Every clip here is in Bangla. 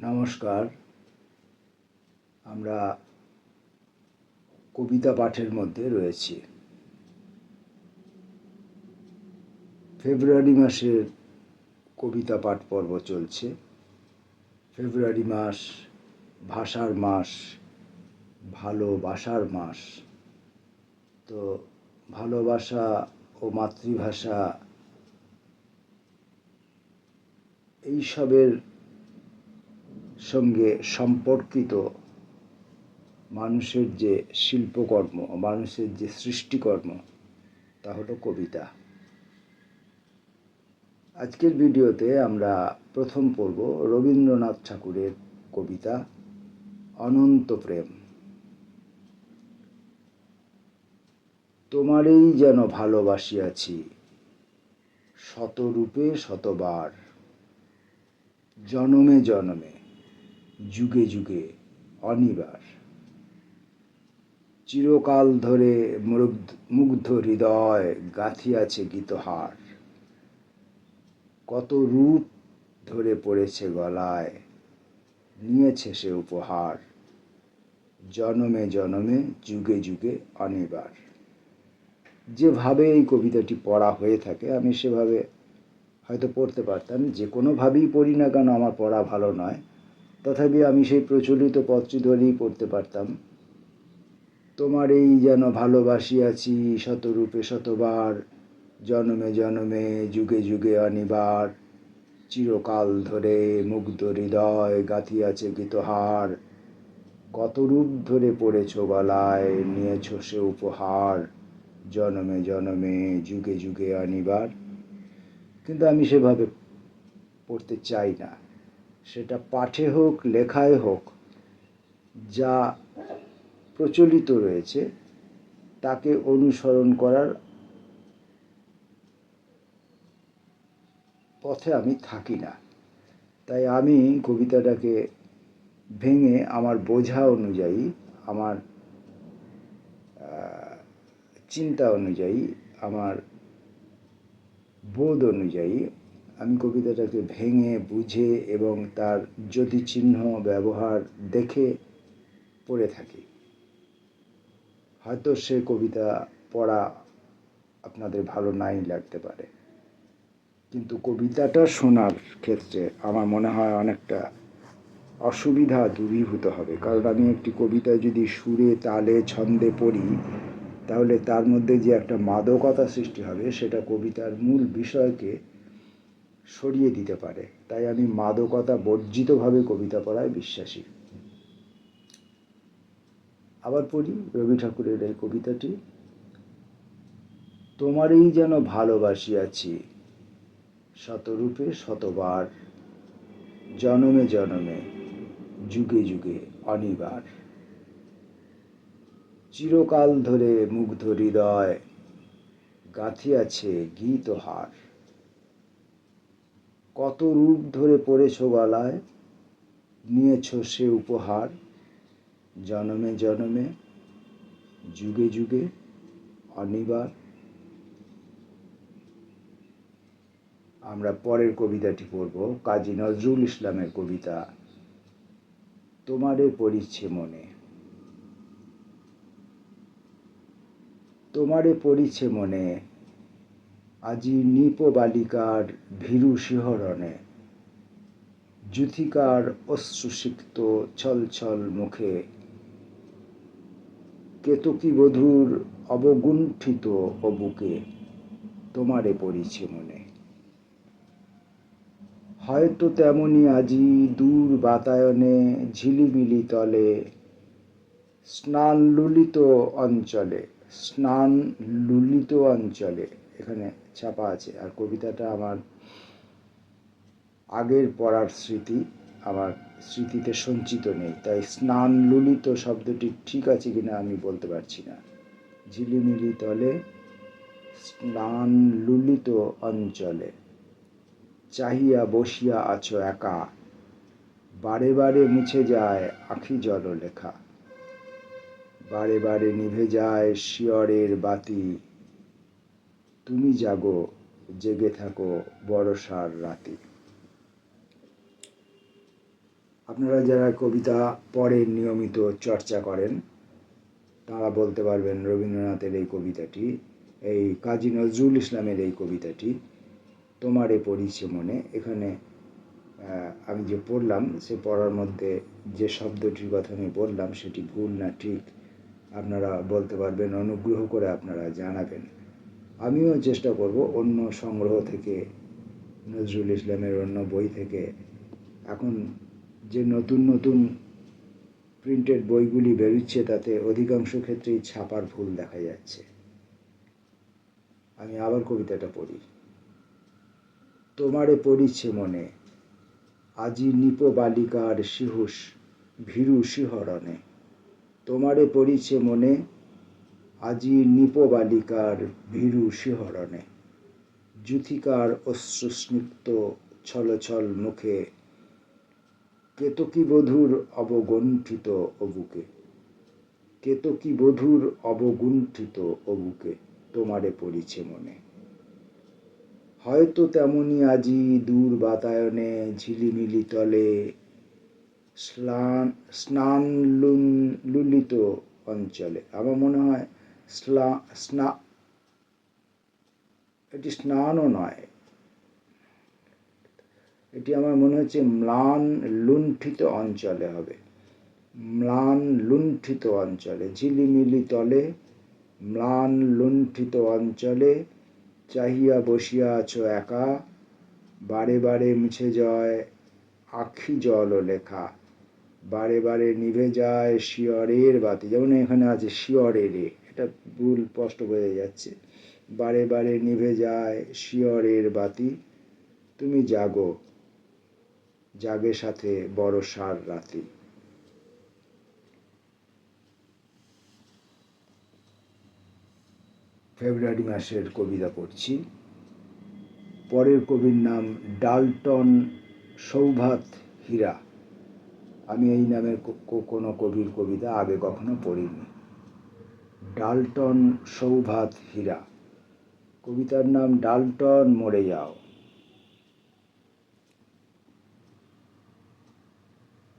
নমস্কার। আমরা কবিতা পাঠের মধ্যে রয়েছি। ফেব্রুয়ারি মাসের কবিতা পাঠ পর্ব চলছে। ফেব্রুয়ারি মাস ভাষার মাস, ভালোবাসার মাস। তো ভালোবাসা ও মাতৃভাষা এইসবের সঙ্গে সম্পর্কিত মানুষের যে শিল্পকর্ম, মানুষের যে সৃষ্টিকর্ম, তা হলো কবিতা। আজকের ভিডিওতে আমরা প্রথম পড়ব রবীন্দ্রনাথ ঠাকুরের কবিতা অনন্ত প্রেম। তোমারেই যেন ভালোবাসিয়াছি শতরূপে শতবার, জনমে জনমে যুগে যুগে অনিবার। চিরকাল ধরে মুগ্ধ হৃদয় গাঁথিয়াছে গীতহার, কত রূপ ধরে পড়েছে গলায় নিয়েছে সে উপহার, জনমে জনমে যুগে যুগে অনিবার। যেভাবে এই কবিতাটি পড়া হয়ে থাকে আমি সেভাবে হয়তো পড়তে পারতাম। যে কোনোভাবেই পড়ি না কেন আমার পড়া ভালো নয়, তথাপি আমি সেই প্রচলিত পথটি ধরেই পড়তে পারতাম। তোমারেই যেন ভালোবাসিয়াছি শতরূপে শতবার, জনমে জনমে যুগে যুগে অনিবার। চিরকাল ধরে মুগ্ধ হৃদয় গাঁথিয়াছে গীতহার, কত রূপ ধরে পড়েছ গলায় নিয়েছ সে উপহার, জনমে জনমে যুগে যুগে অনিবার। কিন্তু আমি সেভাবে পড়তে চাই না। সেটা পাঠে হোক লেখায় হোক, যা প্রচলিত রয়েছে তাকে অনুসরণ করার পথে আমি থাকি না। তাই আমি কবিতাটাকে ভেঙে আমার বোঝা অনুযায়ী, আমার চিন্তা অনুযায়ী, আমার বোধ অনুযায়ী আমি কবিতাটাকে ভেঙে বুঝে এবং তার জ্যোতিচিহ্ন ব্যবহার দেখে পড়ে থাকি। হয়তো সে কবিতা পড়া আপনাদের ভালো নাই লাগতে পারে, কিন্তু কবিতাটা শোনার ক্ষেত্রে আমার মনে হয় অনেকটা অসুবিধা দূরীভূত হবে। কারণ আমি একটি কবিতা যদি সুরে তালে ছন্দে পড়ি, তাহলে তার মধ্যে যে একটা মাদকতা সৃষ্টি হবে সেটা কবিতার মূল বিষয়কে সরিয়ে দিতে পারে। তাই আমি মাদকতা বর্জিতভাবে কবিতা পড়ায় বিশ্বাসী। আবার পড়ি রবি ঠাকুরের এই কবিতাটি। তোমারেই যেন ভালোবাসিয়াছি শতরূপে শতবার, জনমে জনমে যুগে যুগে অনিবার। চিরকাল ধরে মুগ্ধ হৃদয় গাঁথিয়াছে গীতহার, কত রূপ ধরে পড়েছ গলায় নিয়েছ সে উপহার, জনমে জনমে যুগে যুগে অনিবার। আমরা পরের কবিতাটি পড়ব কাজী নজরুল ইসলামের কবিতা তোমারে পড়িছে মনে। তোমারে পড়িছে মনে আজি নিপ বালিকার ভীরু শিহরণে, যুথিকার অশ্রুসিক্ত ছল ছল মুখে, কেতকী বধূর অবগুণ্ঠিত ও বুকে, তোমারে পড়িছে মনে। হয়তো তেমনি আজি দূর বাতায়নে ঝিলিবিলি তলে, স্নান লুলিত অঞ্চলে, স্নান লুলিত অঞ্চলে এখানে ছাপা আছে। আর কবিতাটা আমার আগের পড়ার স্মৃতি আমার স্মৃতিতে সঞ্চিত নেই, তাই স্নান লুলিত শব্দটি ঠিক আছে কিনা আমি বলতে পারছি না। ঝিলিমিলি তলে স্নান লুলিত অঞ্চলে, চাহিয়া বসিয়া আছো একা, বারে বারে মুছে যায় আঁখি জল লেখা, বারে বারে নিভে যায় শিয়রের বাতি, তুমি জাগো জেগে থাকো বরষার রাতি। আপনারা যারা কবিতা পড়েন, নিয়মিত চর্চা করেন, তারা বলতে পারবেন রবীন্দ্রনাথের এই কবিতাটি, এই কাজী নজরুল ইসলামের এই কবিতাটি তোমারে পড়িছে মনে, এখানে আমি যে পড়লাম সে পড়ার মধ্যে যে শব্দটির কথা আমি বললাম সেটি ভুল না ঠিক আপনারা বলতে পারবেন, অনুগ্রহ করে আপনারা জানাবেন। আমিও চেষ্টা করব অন্য সংগ্রহ থেকে, নজরুল ইসলামের অন্য বই থেকে এখন যে নতুন নতুন প্রিন্টেড বইগুলি বেরোচ্ছে তাতে অধিকাংশ ক্ষেত্রেই ছাপার ভুল দেখা যাচ্ছে। আমি আবার কবিতাটা পড়ি। তোমারে পড়িছে মনে, আজি নিপ বালিকার শিহুষ ভীরু শিহরণে। তোমারে পড়িছে মনে, আজি নিপ বালিকার ভীরু শিহরণে। যুথিকার অশ্রুস্নিগ্ধ ছলছল মুখে, কেতকী বধূর অবগুণ্ঠিত অবুকে। কেতকী বধূর অবগুণ্ঠিত অবুকে তোমারে পড়িছে মনে। হয়তো তেমনি আজি দূর বাতায়নে ঝিলিমিলি তলে স্নান লুলিত অঞ্চলে। আমার মনে হয় এটি স্নানও নয়, এটি আমার মনে হচ্ছে ম্লান লুণ্ঠিত অঞ্চলে হবে। ম্লান লুণ্ঠিত অঞ্চলে, ঝিলিমিলি তলে ম্লান লুণ্ঠিত অঞ্চলে চাহিয়া বসিয়া আছো একা, বারে বারে মুছে যায় আখি জল ও লেখা। বারে বারে নিভে যায় শিয়রের বাতি, যেমন এখানে আছে শিয়রের, এটা ভুল স্পষ্ট বোঝা যাচ্ছে। বারে বারে নিভে যায় শিয়রের বাতি, তুমি জাগো জাগে সাথে বরষার রাতি। ফেব্রুয়ারি মাসের কবিতা পড়ছি। পরের কবির নাম ডাল্টন সৌভাত হীরা। আমি এই নামের কোনো কবির কবিতা আগে কখনো পড়িনি। ডাল্টন সৌভাত হীরা, কবিতার নাম ডাল্টন মরে যাও।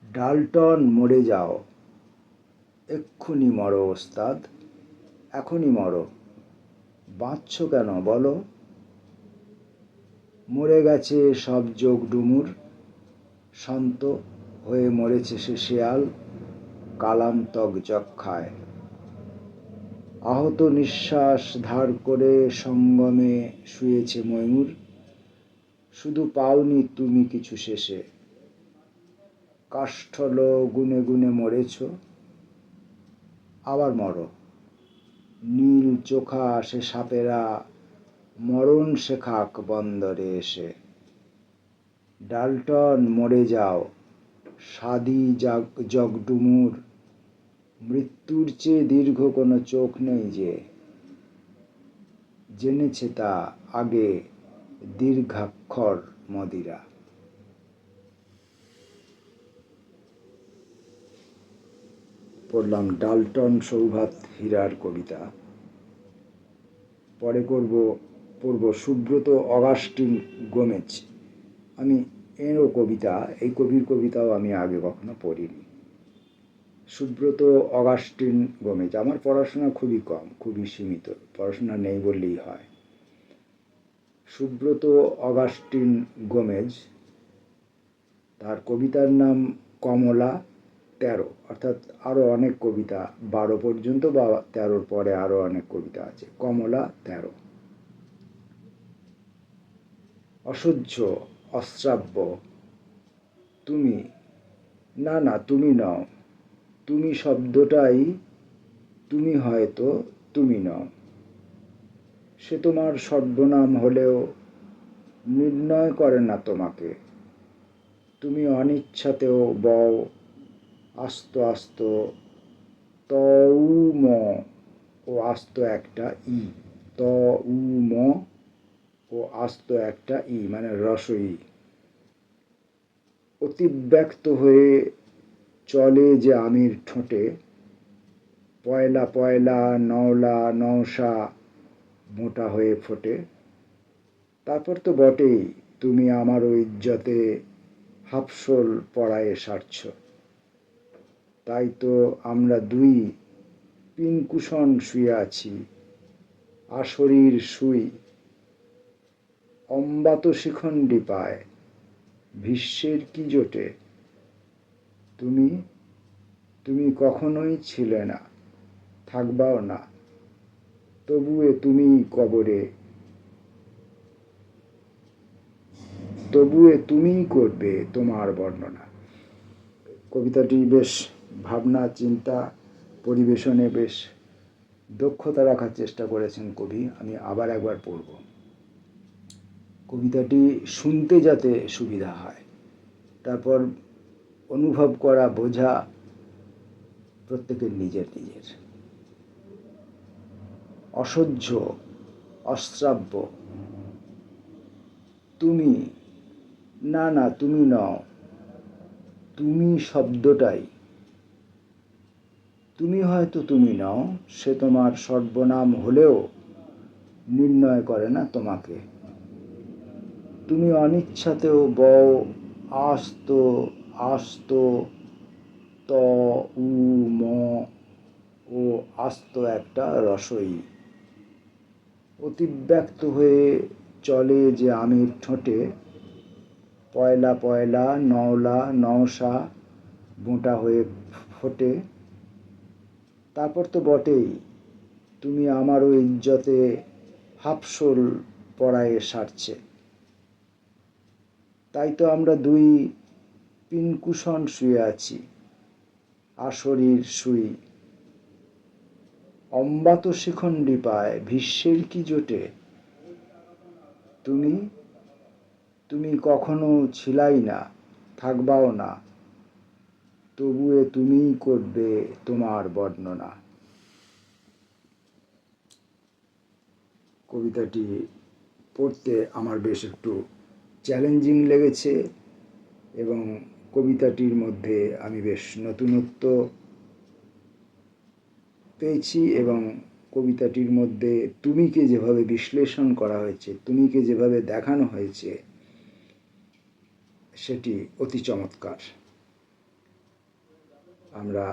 ডাল্টন মরে যাও, এক্ষুনি মরো ওস্তাদ, এখনই মরো, বাঁচছ কেন বলো। মরে গেছে সব যোগ ডুমুর, শান্ত হয়ে মরেছে সে শেয়াল কালান্তক যক্ষায়। আহত নিঃশ্বাস ধার করে সঙ্গমে শুয়েছে ময়ূর, শুধু পাওনি তুমি কিছু শেষে। কাষ্ঠল গুনে গুনে মরেছ, আবার মরো। নীল চোখা সে সাপেরা মরণ শেখাক বন্দরে এসে। ডাল্টন মরে যাও, সাদি জগডুমুর, মৃত্যুর চেয়ে দীর্ঘ কোনো চোখ নেই যে। জেনেছে তা আগে দীর্ঘাক্ষর মদিরা। পড়লাম ডাল্টন সৌভাত হীরার কবিতা। পরে পড়ব সুব্রত অগাস্টিন গোমেজ। আমি এরও কবিতা, এই কবির কবিতাও আমি আগে কখনো পড়িনি। Subrata Augustine Gomes. আমার পড়াশোনা খুবই কম, খুবই সীমিত, পড়াশোনা নেই বললেই হয়। সুব্রত অগাস্টিন গোমেজ, তার কবিতার নাম কমলা 13, অর্থাৎ আরও অনেক কবিতা 12 পর্যন্ত বা 13-র পরে আরও অনেক কবিতা আছে। কমলা 13। অসহ্য, অশ্রাব্য, তুমি, না না তুমি নও, তুমি শব্দটাই, তুমি হয়তো তুমি নও। সে তোমার সর্বনাম হলেও নির্ণয় করে না তোমাকে। তুমি অনিচ্ছাতেও বও আস্ত আস্ত তউম ও আস্ত একটা ই, তউম ও আস্ত একটা ই মানে রসই। অতিব্যক্ত হয়ে চলে যে আমির ঠোঁটে, পয়লা পয়লা নওলা নওশা মোটা হয়ে ফোটে। তারপর তো বটেই তুমি আমারও ইজ্জতে হাফসোল পড়ায়ে সারছ। তাই তো আমরা দুই পিনকুশন শুয়ে আছি, আশরীর শুই অম্বাত শিখণ্ডী পায়, ভীষ্মের কি জোটে। তুমি তুমি কখনোই ছিলে না, থাকবাও না, তবুয়ে তুমি কবরে, তবুয়ে তুমিই করবে তোমার বর্ণনা। কবিতাটি বেশ ভাবনা চিন্তা পরিবেশনে বেশ দক্ষতা রাখার চেষ্টা করেছেন কবি। আমি আবার একবার পড়ব। কবিতাটি শুনতে যাতে সুবিধা হয়, তারপর অনুভব করা বোঝা প্রত্যেকের নিজের নিজের। অসহ্য, অশ্রাব্য, তুমি, না না তুমি নও, তুমি শব্দটাই। তুমি হয়তো তুমি নও, সে তোমার সর্বনাম হলেও নির্ণয় করে না তোমাকে। তুমি অনিচ্ছাতেও বও আস্ত আস্ত ত উ ম ও আস্ত একটা রসই। অতিব্যক্ত হয়ে চলে যে আমির ঠোঁটে, পয়লা পয়লা নওলা নওশা বোঁটা হয়ে ফোটে। তারপর তো বটেই, তুমি আমারও ইজ্জতে হাফসোল পড়ায়ে সারছে। তাই তো আমরা দুই পিনকুশন শুয়ে আছি, আশরীর শুই অম্বাত শিখণ্ডী পায়, ভীষ্মের কি জোটে। তুমি তুমি কখনো ছিলাই না, থাকবাও না, তবুয়ে তুমিই করবে তোমার বর্ণনা। কবিতাটি পড়তে আমার বেশ একটু চ্যালেঞ্জিং লেগেছে এবং কবিতাটির মধ্যে আমি বেশ নতুনত্ব পেয়েছি এবং কবিতাটির মধ্যে তুমিকে যেভাবে বিশ্লেষণ করা হয়েছে, তুমিকে যেভাবে দেখানো হয়েছে, সেটি অতি চমৎকার। আমরা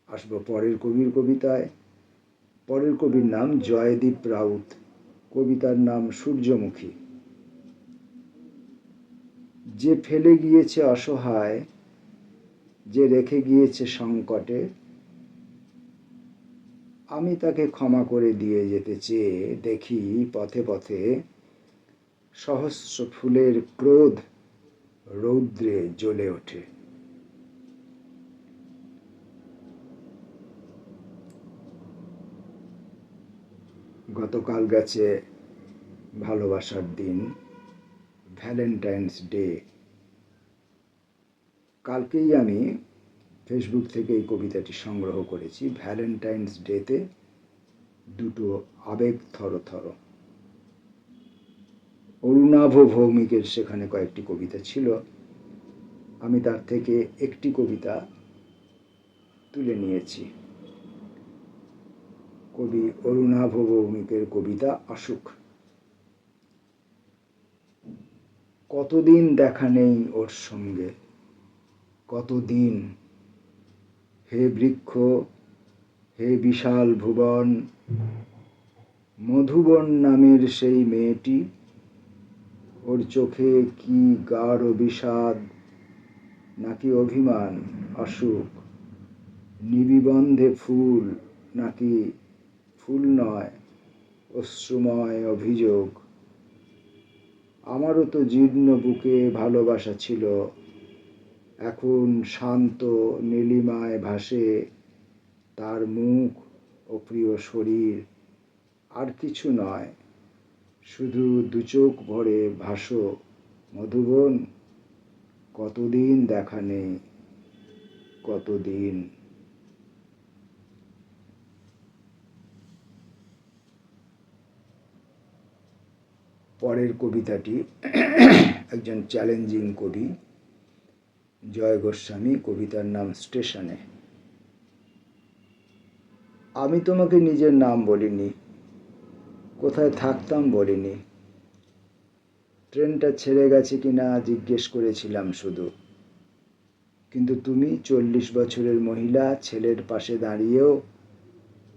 আসবো পরের কবির কবিতায়। পরের কবির নাম জয়দীপ রাউত, কবিতার নাম সূর্যমুখী। যে ফেলে গিয়েছে অসহায়, যে রেখে গিয়েছে সংকটে, আমি তাকে ক্ষমা করে দিয়ে যেতে চেয়ে দেখি পথে পথে সহস্র ফুলের ক্রোধ রৌদ্রে জ্বলে ওঠে। গতকাল গেছে ভালোবাসার দিন, ভ্যালেন্টাইন্স ডে। কালকেই আমি ফেসবুক থেকে এই কবিতাটি সংগ্রহ করেছি। ভ্যালেন্টাইন্স ডেতে দুটো আবেগ থরথর। অরুণাভ ভৌমিকের সেখানে কয়েকটি কবিতা ছিল, আমি তার থেকে একটি কবিতা তুলে নিয়েছি। কবি অরুণাভ ভৌমিকের কবিতা অসুখ। কতদিন দেখা নেই ওর সঙ্গে, কতদিন, হে বৃক্ষ, হে বিশাল ভুবন, মধুবন নামের সেই মেয়েটি, ওর চোখে কি গাঢ় বিষাদ, নাকি অভিমান অসুখ, নিবিবন্ধে ফুল নাকি ফুল নয়, অশ্রুময় অভিযোগ। আমারও তো জীর্ণ বুকে ভালোবাসা ছিল, এখন শান্ত নীলিমায় ভাসে তার মুখ ও প্রিয় শরীর। আর কিছু নয়, শুধু দুচোখ ভরে ভাসো মধুবন, কতদিন দেখা নেই, কতদিন। পরের কবিতাটি একজন চ্যালেঞ্জিং কবি জয় গোস্বামী, কবিতার নাম স্টেশনে। আমি তোমাকে নিজের নাম বলিনি, কোথায় থাকতাম বলিনি, ট্রেনটা ছেড়ে গেছে কিনা জিজ্ঞেস করেছিলাম শুধু, কিন্তু তুমি 40 বছরের মহিলা ছেলের পাশে দাঁড়িয়েও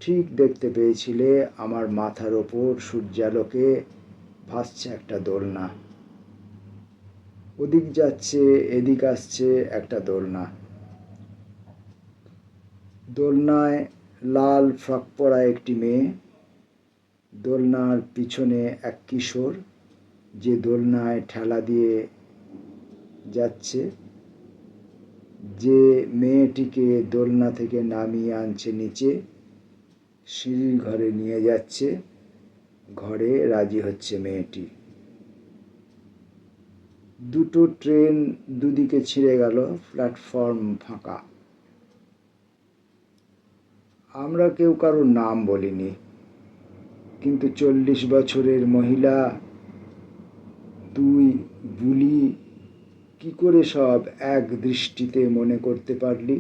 ঠিক দেখতে পেয়েছিলে আমার মাথার ওপর সূর্যালোকে ভাসছে একটা দোলনা, ওদিক যাচ্ছে এদিক আসছে একটা দোলনা, দোলনায় লাল ফ্রক পরা একটি মেয়ে, দোলনার পিছনে এক কিশোর যে দোলনায় ঠেলা দিয়ে যাচ্ছে, যে মেয়েটিকে দোলনা থেকে নামিয়ে আনছে নিচে, সিঁড়ির ঘরে নিয়ে যাচ্ছে, ঘরে রাজি হচ্ছে মেয়েটি। দুটো ট্রেন দুদিকে ছিঁড়ে গেল, প্ল্যাটফর্ম ফাঁকা। আমরা কেউ কারোর নাম বলিনি, কিন্তু 40 বছরের মহিলা তুই বুলি কি করে সব এক দৃষ্টিতে মনে করতে পারলি?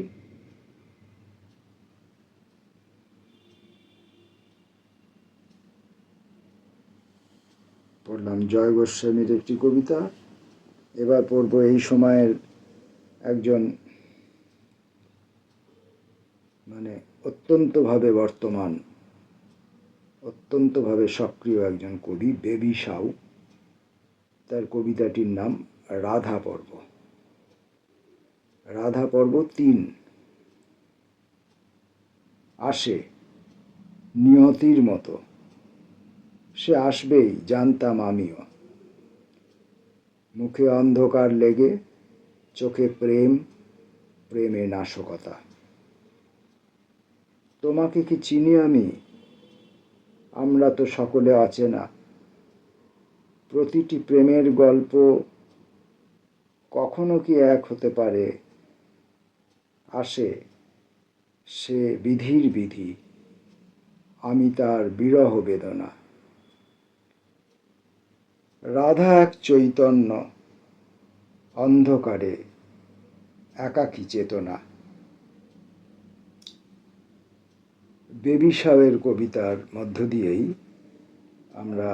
পড়লাম জয় গোস্বামীর একটি কবিতা। এবার পড়ব এই সময়ের একজন অত্যন্তভাবে বর্তমান, অত্যন্তভাবে সক্রিয় একজন কবি, বেবি সাউ। তার কবিতাটির নাম রাধা পর্ব। রাধা পর্ব 3। আসে নিয়তির মতো, সে আসবেই জানতাম আমিও। মুখে অন্ধকার লেগে, চোখে প্রেম, প্রেমে নাশকতা। তোমাকে কি চিনি আমি? আমরা তো সকলে অচেনা। প্রতিটি প্রেমের গল্প কখনো কি এক হতে পারে? আসে সে বিধির বিধি, আমি তার বিরহ বেদনা। রাধা এক চৈতন্য, অন্ধকারে একাকী চেতনা। বেবি সাউয়ের কবিতার মধ্য দিয়েই আমরা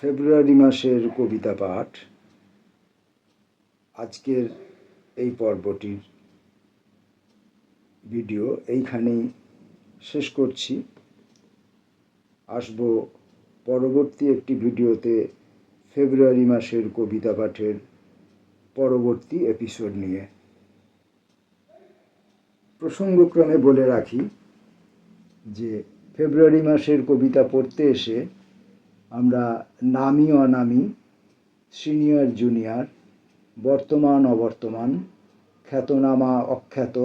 ফেব্রুয়ারি মাসের কবিতা পাঠ আজকের এই পর্বটির ভিডিও এইখানেই শেষ করছি। আসব পরবর্তী একটি ভিডিওতে ফেব্রুয়ারি মাসের কবিতা পাঠের পরবর্তী এপিসোড নিয়ে। প্রসঙ্গক্রমে বলে রাখি যে ফেব্রুয়ারি মাসের কবিতা পড়তে এসে আমরা নামি অনামি, সিনিয়র জুনিয়র, বর্তমান অবর্তমান, খ্যাতনামা অখ্যাত,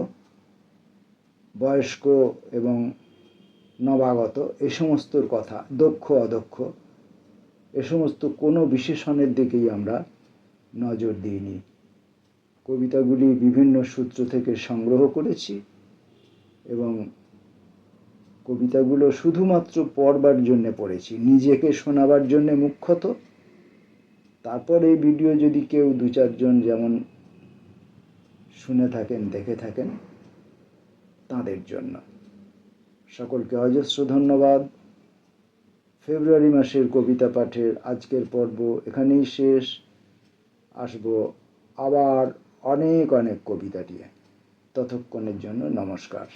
বয়স্ক এবং নবাগত এ সমস্তর কথা, দক্ষ অদক্ষ এ সমস্ত কোনো বিশেষণের দিকেই আমরা নজর দিইনি। কবিতাগুলি বিভিন্ন সূত্র থেকে সংগ্রহ করেছি এবং কবিতাগুলো শুধুমাত্র পড়বার জন্যে পড়েছি, নিজেকে শোনাবার জন্যে মুখ্যত। তারপর এই ভিডিও যদি কেউ 2-4 জন যেমন শুনে থাকেন, দেখে থাকেন, তাদের জন্য। সকলকে অজস্র ধন্যবাদ। ফেব্রুয়ারি মাসের কবিতা পাঠের আজকের পর্ব এখানেই শেষ। আসব আবার অনেক অনেক কবিতা নিয়ে। ততক্ষণের জন্য নমস্কার।